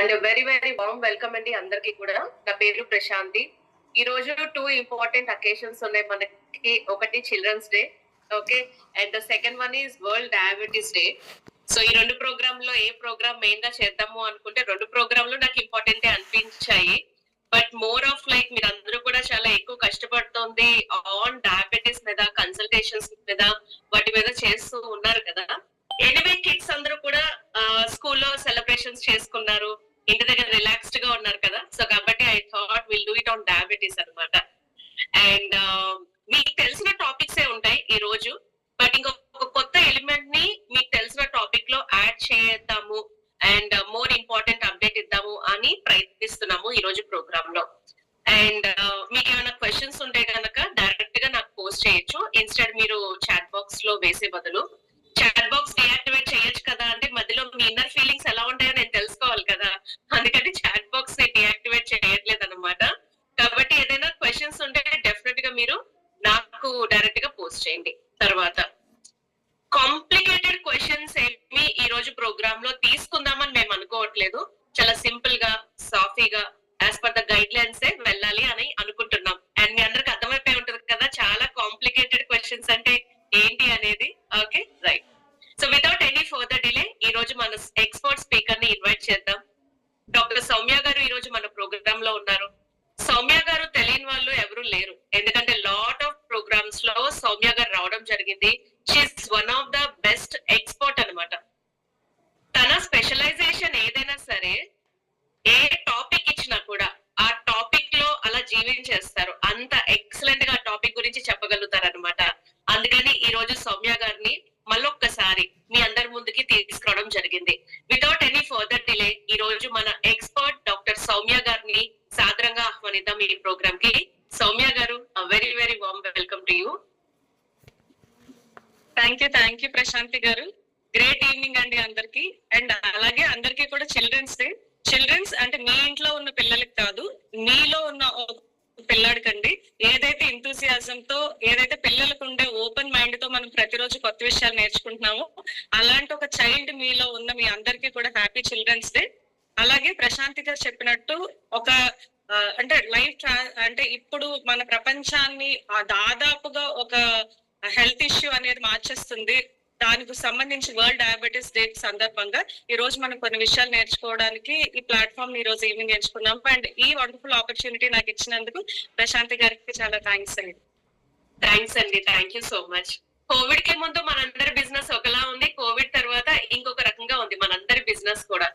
And very very warm welcome అండి అందరికి కూడా. నా పేరు ప్రశాంతి. ఈ రోజు 2 ఇంపార్టెంట్ అకేషన్స్ ఉన్నాయి మనకి. ఒకటి children's day, okay, and the second one is world diabetes day. So ఈ రెండు ప్రోగ్రామ్ లో ఏ ప్రోగ్రామ్ మెయిన్ గా చేద్దాము అనుకుంటే రెండు ప్రోగ్రామ్ లో నాకు ఇంపార్టెంట్ అనిపించాయి. బట్ మోర్ ఆఫ్ లైక్ మీరు అందరూ కూడా చాలా ఎక్కువ కష్టపడుతోంది ఆన్ డయాబెటీస్ మీద, కన్సల్టేషన్స్ మీద, వాటి మీద చేస్తూ ఉన్నారు కదా. ఎనీవే కిడ్స్ అందరూ కూడా స్కూల్లో సెలబ్రేషన్స్ చేసుకున్నారు, ఇంటి దగ్గర రిలాక్స్డ్ గా ఉన్నారు కదా. సో కాబట్టి I thought will do it on diabetes అనమాట. అండ్ మీకు తెలిసిన టాపిక్స్ ఏ ఉంటాయి ఈ రోజు, బట్ ఇంకొక కొత్త ఎలిమెంట్ ని మీకు తెలిసిన టాపిక్ లో యాడ్ చేద్దాము అండ్ మోర్ ఇంపార్టెంట్ అప్డేట్ ఇద్దాము అని ప్రయత్నిస్తున్నాము ఈ రోజు ప్రోగ్రామ్ లో. అండ్ మీకు ఏమైనా క్వశ్చన్స్ ఉంటే కనుక డైరెక్ట్ గా నాకు పోస్ట్ చేయొచ్చు. ఇన్స్టెడ్ మీరు చాట్ బాక్స్ లో వేసే బదులు చాట్ బాక్స్ డియాక్టివేట్ చేయొచ్చు కదా. అంటే మధ్యలో మీ ఇన్నర్ ఫీలింగ్స్ ఎలా ఉంటాయో నేను తెలుసుకోవాలి కదా, అందుకని చాట్ బాక్స్ ని డియాక్టివేట్ చేయట్లేదు అనమాట. కాబట్టి ఏదైనా క్వశ్చన్స్ ఉంటే డెఫినెట్ గా మీరు నాకు డైరెక్ట్ గా పోస్ట్ చేయండి. తర్వాత కాంప్లికేటెడ్ క్వశ్చన్స్ ఏమి ఈ రోజు ప్రోగ్రామ్ లో తీసుకుందామని మేము అనుకోవట్లేదు. చాలా సింపుల్ గా, సాఫీగా, as per the guide lines వెళ్ళాలి అని అనుకుంటున్నాం. అండ్ మీ అందరికి అర్థమైపోయి ఉంటుంది కదా చాలా కాంప్లికేటెడ్ క్వశ్చన్స్ అంటే ఏంటి అనేది. Okay, right. So without any further delay ఈ రోజు మన ఎక్స్పర్ట్ స్పీకర్ ని ఇన్వైట్ చేద్దాం. డాక్టర్ సౌమ్య గారు ఈ రోజు మన ప్రోగ్రామ్ లో ఉన్నారు. సౌమ్య గారు తెలియని వాళ్ళు ఎవరు లేరు, ఎందుకంటే లాట్ ఆఫ్ ప్రోగ్రామ్స్ లో సౌమ్య గారు రావడం జరిగింది. She's one of the best expert అనమాట. తన స్పెషలైజేషన్ ఏదైనా సరే, ఏ టాపిక్ ఇచ్చినా కూడా ఆ టాపిక్ లో అలా జీవించేస్తారు. అంత ఎక్సలెంట్ గా టాపిక్ గురించి చెప్పగలుగుతారు అనమాట. అందుకని ఈ రోజు సౌమ్య గారిని మళ్ళొక్కసారి మీ అందరి ముందుకి తీసుకురావడం జరిగింది. వితౌట్ ఎనీ ఫర్దర్ డిలే ఈ రోజు మన ఎక్స్పర్ట్ డాక్టర్ సౌమ్య గారిని సాదరంగా ఆహ్వానిద్దాం ఈ ప్రోగ్రామ్ కి. సౌమ్య గారు, very very warm welcome to you. Thank you Prashanthi గారు. గ్రేట్ ఈవినింగ్ అండి అందరికి. అండ్ అలాగే అందరికీ కూడా చిల్డ్రన్స్ డే. చిల్డ్రన్స్ అంటే మీ ఇంట్లో ఉన్న పిల్లలకి కాదు, మీలో ఉన్న పిల్లాడికండి. ఏదైతే ఎంతూసియాజం తో, ఏదైతే పిల్లలకు ఉండే ఓపెన్ మైండ్ తో మనం ప్రతిరోజు కొత్త విషయాలు నేర్చుకుంటున్నామో, అలాంటి ఒక చైల్డ్ మీలో ఉన్న మీ అందరికీ కూడా హ్యాపీ చిల్డ్రన్స్ డే. అలాగే ప్రశాంతి గారు చెప్పినట్టు ఒక అంటే లైఫ్ అంటే ఇప్పుడు మన ప్రపంచాన్ని దాదాపుగా ఒక హెల్త్ ఇష్యూ అనేది మార్చేస్తుంది. దానికి సంబంధించి వరల్డ్ డయాబెటీస్ డే సందర్భంగా ఈ రోజు మనం కొన్ని విషయాలు నేర్చుకోవడానికి ఈ ప్లాట్ఫామ్ ఈ రోజు ఈవినింగ్ ఎంచుకున్నాం. అండ్ ఈ వండర్ఫుల్ ఆపర్చునిటీ నాకు ఇచ్చినందుకు ప్రశాంతి గారికి చాలా థ్యాంక్స్ అండి. Thank you so much. Covid కి ముందు మనందరి బిజినెస్ ఒకలా ఉంది, కోవిడ్ తర్వాత ఇంకొక రకంగా ఉంది మనందరి బిజినెస్ కూడా.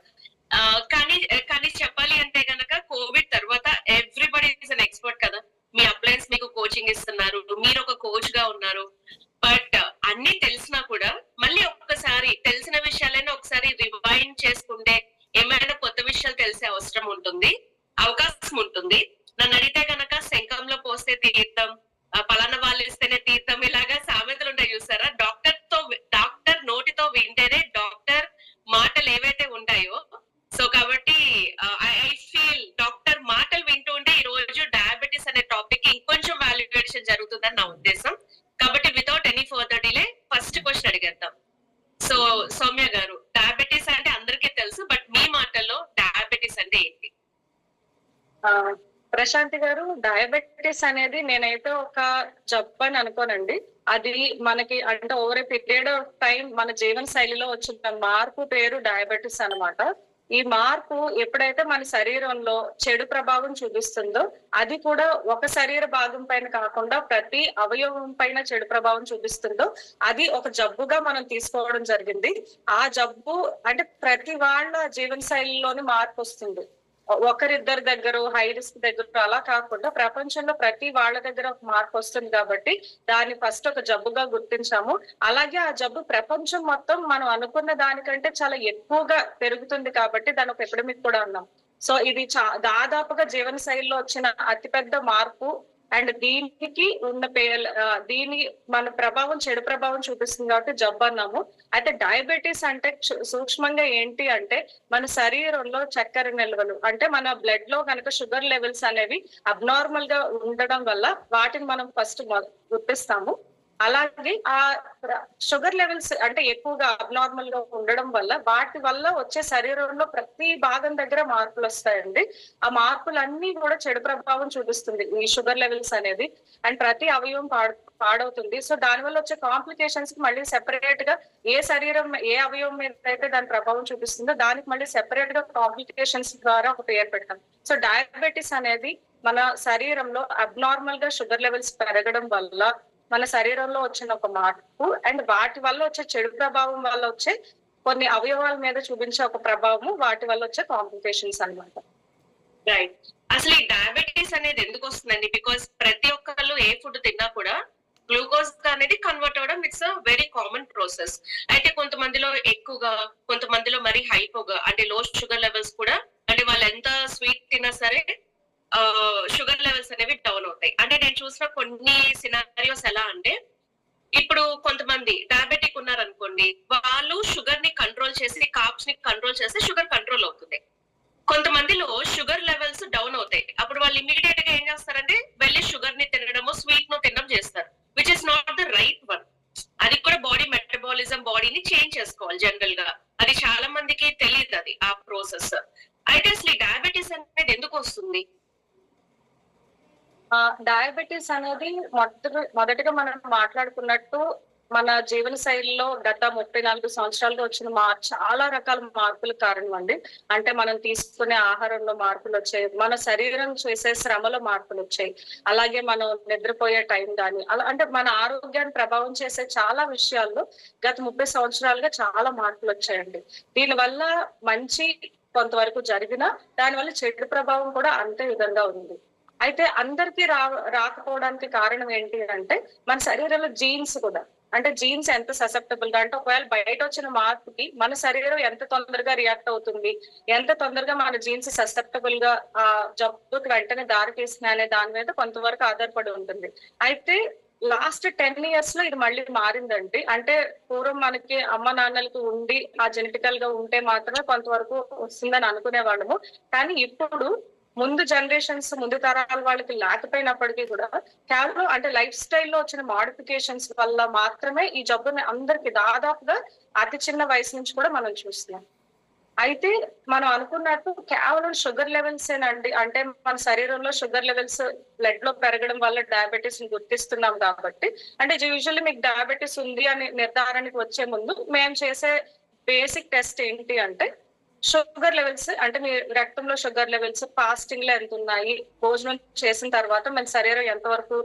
కానీ చెప్పాలి అంటే గనక కోవిడ్ తర్వాత ఎవ్రీబడి ఈజ్ అన్ ఎక్స్పర్ట్ కదా. మీ అప్లయన్స్ మీకు కోచింగ్ ఇస్తున్నారు, మీరు ఒక కోచ్ గా ఉన్నారు. బట్ అన్ని తెలిసినా కూడా మళ్ళీ ఒక్కసారి తెలిసిన విషయాలైనా ఒకసారి రివైండ్ చేసుకుంటే ఏమైనా కొత్త విషయాలు తెలిసే అవసరం ఉంటుంది, అవకాశం ఉంటుంది. నన్ను అడిగితే కనుక శంఖంలో పోస్తే తీర్థం, పలానా వాళ్ళు ఇస్తేనే తీర్థం, ఇలాగా సామెతలు ఉంటాయి చూసారా. డాక్టర్ నోటితో వింటేనే డాక్టర్ మాటలు ఏవైతే ఉంటాయో. సో కాబట్టి ఐ ఫీల్ డాక్టర్ మాటలు వింటూ ఉంటే ఈ రోజు డయాబెటీస్ అనే టాపిక్ ఇంకొంచెం వాల్యుయేషన్ జరుగుతుందని నా ఉద్దేశం. కాబట్టి without any further delay first question అడిగేద్దాం. సో సౌమ్య గారు, డయాబెటీస్ అంటే అందరికీ తెలుసు, బట్ మీ మాటల్లో డయాబెటీస్ అంటే ఏంటి? ప్రశాంతి గారు, డయాబెటీస్ అనేది నేనైతే ఒక జబ్బు అని అనుకోనండి. అది మనకి అంటే over a period of time మన జీవన శైలిలో వచ్చిన మార్పు పేరు డయాబెటీస్ అన్నమాట. ఈ మార్పు ఎప్పుడైతే మన శరీరంలో చెడు ప్రభావం చూపిస్తుందో, అది కూడా ఒక శరీర భాగం పైన కాకుండా ప్రతి అవయవం పైన చెడు ప్రభావం చూపిస్తుందో, అది ఒక జబ్బుగా మనం తీసుకోవడం జరిగింది. ఆ జబ్బు అంటే ప్రతి వాళ్ళ జీవన శైలిలోని మార్పు వస్తుంది. ఒకరిద్దరి దగ్గర, హై రిస్క్ దగ్గర అలా కాకుండా ప్రపంచంలో ప్రతి వాళ్ళ దగ్గర ఒక మార్పు వస్తుంది. కాబట్టి దాన్ని ఫస్ట్ ఒక జబ్బుగా గుర్తించాము. అలాగే ఆ జబ్బు ప్రపంచం మొత్తం మనం అనుకున్న దానికంటే చాలా ఎక్కువగా పెరుగుతుంది కాబట్టి దాని ఒక ఎపిడమిక్ కూడా అన్నాం. సో ఇది దాదాపుగా జీవన శైలిలో వచ్చిన అతిపెద్ద మార్పు. అండ్ దీనికి ఉన్న దీని మన ప్రభావం చెడు ప్రభావం చూపిస్తుంది కాబట్టి జబ్బు అన్నాము. అయితే డయాబెటీస్ అంటే సూక్ష్మంగా ఏంటి అంటే మన శరీరంలో చక్కెర నిల్వలు, అంటే మన బ్లడ్ లో కనుక షుగర్ లెవెల్స్ అనేవి అబ్నార్మల్ గా ఉండడం వల్ల వాటిని మనం ఫస్ట్ గుర్తిస్తాము. అలాగే ఆ షుగర్ లెవెల్స్ అంటే ఎక్కువగా అబ్నార్మల్ గా ఉండడం వల్ల వాటి వల్ల వచ్చే శరీరంలో ప్రతి భాగం దగ్గర మార్పులు వస్తాయండి. ఆ మార్పులన్నీ కూడా చెడు ప్రభావం చూపిస్తుంది ఈ షుగర్ లెవెల్స్ అనేది. అండ్ ప్రతి అవయవం పాడవుతుంది. సో దాని వల్ల వచ్చే కాంప్లికేషన్స్ కి మళ్ళీ సెపరేట్ గా ఏ అవయవం మీద అయితే దాని ప్రభావం చూపిస్తుందో దానికి మళ్ళీ సెపరేట్ గా కాంప్లికేషన్స్ ద్వారా ఒక పేరు పెడతాం. సో డయాబెటిస్ అనేది మన శరీరంలో అబ్నార్మల్ గా షుగర్ లెవెల్స్ పెరగడం వల్ల మన శరీరంలో వచ్చిన ఒక మార్పు అండ్ వాటి వల్ల వచ్చే చెడు ప్రభావం వల్ల వచ్చే కొన్ని అవయవాల మీద చూపించే ఒక ప్రభావము, వాటి వల్ల వచ్చే కాంప్లికేషన్స్ అన్నమాట. రైట్. అసలు ఈ డయాబెటీస్ అనేది ఎందుకు వస్తుందండి? బికాస్ ప్రతి ఒక్కళ్ళు ఏ ఫుడ్ తిన్నా కూడా గ్లూకోజ్ అనేది కన్వర్ట్ అవ్వడం it's a very common process. అయితే కొంతమందిలో ఎక్కువగా, కొంతమందిలో మరి హైపోగా అంటే లో షుగర్ లెవెల్స్ కూడా, అంటే వాళ్ళు ఎంత స్వీట్ తిన్నా సరే షుగర్ లెవెల్స్ అనేవి డౌన్ అవుతాయి. అంటే నేను చూసిన కొన్ని సినారియోస్ ఎలా అంటే, ఇప్పుడు కొంతమంది డయాబెటిక్ ఉన్నారనుకోండి, వాళ్ళు షుగర్ ని కంట్రోల్ చేసి కార్బ్స్ ని కంట్రోల్ చేస్తే షుగర్ కంట్రోల్ అవుతుంది. కొంతమందిలో షుగర్ లెవెల్స్ డౌన్ అవుతాయి. అప్పుడు వాళ్ళు ఇమీడియట్ గా ఏం చేస్తారంటే వెళ్ళి షుగర్ ని తినడము, స్వీట్ ను తినడం చేస్తారు, which is not the right one. అది కూడా బాడీ మెటబాలిజం, బాడీని చేంజ్ చేసుకోవాలి జనరల్ గా. అది చాలా మందికి తెలియదు అది ఆ ప్రాసెస్. అయితే అసలు ఈ డయాబెటీస్ అనేది ఎందుకు వస్తుంది? డయాబెటీస్ అనేది మొదటిగా మనం మాట్లాడుకున్నట్టు మన జీవన శైలిలో గత 34 సంవత్సరాలుగా వచ్చిన చాలా రకాల మార్పులు కారణం అండి. అంటే మనం తీసుకునే ఆహారంలో మార్పులు వచ్చాయి, మన శరీరం చేసే శ్రమలో మార్పులు వచ్చాయి, అలాగే మనం నిద్రపోయే టైం కానీ అలా అంటే మన ఆరోగ్యాన్ని ప్రభావం చేసే చాలా విషయాల్లో గత 30 సంవత్సరాలుగా చాలా మార్పులు వచ్చాయండి. దీనివల్ల మంచి కొంతవరకు జరిగినా దానివల్ల చెడు ప్రభావం కూడా అంతే విధంగా ఉంది. అయితే అందరికీ రాకపోవడానికి కారణం ఏంటి అంటే మన శరీరంలో జీన్స్ కూడా, అంటే జీన్స్ ఎంత ససెప్టబుల్ గా, అంటే ఒకవేళ బయట వచ్చిన మార్పుకి మన శరీరం ఎంత తొందరగా రియాక్ట్ అవుతుంది, ఎంత తొందరగా మన జీన్స్ ససెప్టబుల్ గా ఆ జబ్బుకి వెంటనే దారి తీస్తున్నాయి అనే దాని మీద కొంతవరకు ఆధారపడి ఉంటుంది. అయితే లాస్ట్ 10 years లో ఇది మళ్ళీ మారిందండి. అంటే పూర్వం మనకి అమ్మ నాన్నలకి ఉండి ఆ జెనెటికల్ గా ఉంటే మాత్రమే కొంతవరకు వస్తుందని అనుకునే వాళ్ళము. కానీ ఇప్పుడు ముందు జనరేషన్స్, ముందు తరాల వాళ్ళకి లేకపోయినప్పటికీ కూడా కేవలం అంటే లైఫ్ స్టైల్లో వచ్చిన మోడిఫికేషన్స్ వల్ల మాత్రమే ఈ జబ్బుని అందరికి దాదాపుగా అతి చిన్న వయసు నుంచి కూడా మనం చూస్తున్నాం. అయితే మనం అనుకున్నట్టు కేవలం షుగర్ లెవెల్స్ ఏనండి, అంటే మన శరీరంలో షుగర్ లెవెల్స్ బ్లడ్ లో పెరగడం వల్ల డయాబెటీస్ ని గుర్తిస్తున్నాం కాబట్టి, అంటే యూజువల్లీ మీకు డయాబెటీస్ ఉంది అని నిర్ధారణకి వచ్చే ముందు మేము చేసే బేసిక్ టెస్ట్ ఏంటి అంటే షుగర్ లెవెల్స్, అంటే మీ రక్తంలో షుగర్ లెవెల్స్ ఫాస్టింగ్ లో ఎంత ఉన్నాయి, భోజనం చేసిన తర్వాత మన శరీరం ఎంతవరకు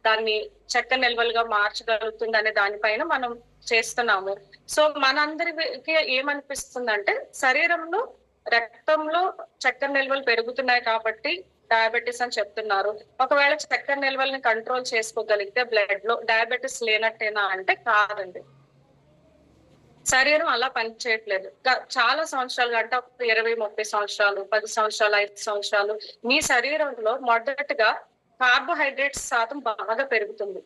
దాన్ని చక్కెర నిల్వలుగా మార్చగలుగుతుంది అనే దానిపైన మనం చేస్తున్నాము. సో మనందరికి ఏమనిపిస్తుందంటే శరీరంలో రక్తంలో చక్కెర నిల్వలు పెరుగుతున్నాయి కాబట్టి డయాబెటీస్ అని చెప్తున్నారు. ఒకవేళ చక్కెర నిల్వల్ని కంట్రోల్ చేసుకోగలిగితే బ్లడ్ లో డయాబెటీస్ లేనట్టేనా అంటే కాదండి. శరీరం అలా పనిచేయట్లేదు. చాలా సంవత్సరాలు అంటే 20-30 సంవత్సరాలు, 10 సంవత్సరాలు, 5 సంవత్సరాలు మీ శరీరంలో మొదటగా కార్బోహైడ్రేట్స్ శాతం బాగా పెరుగుతుంది.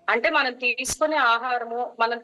అంటే మనం తీసుకునే ఆహారము, మనం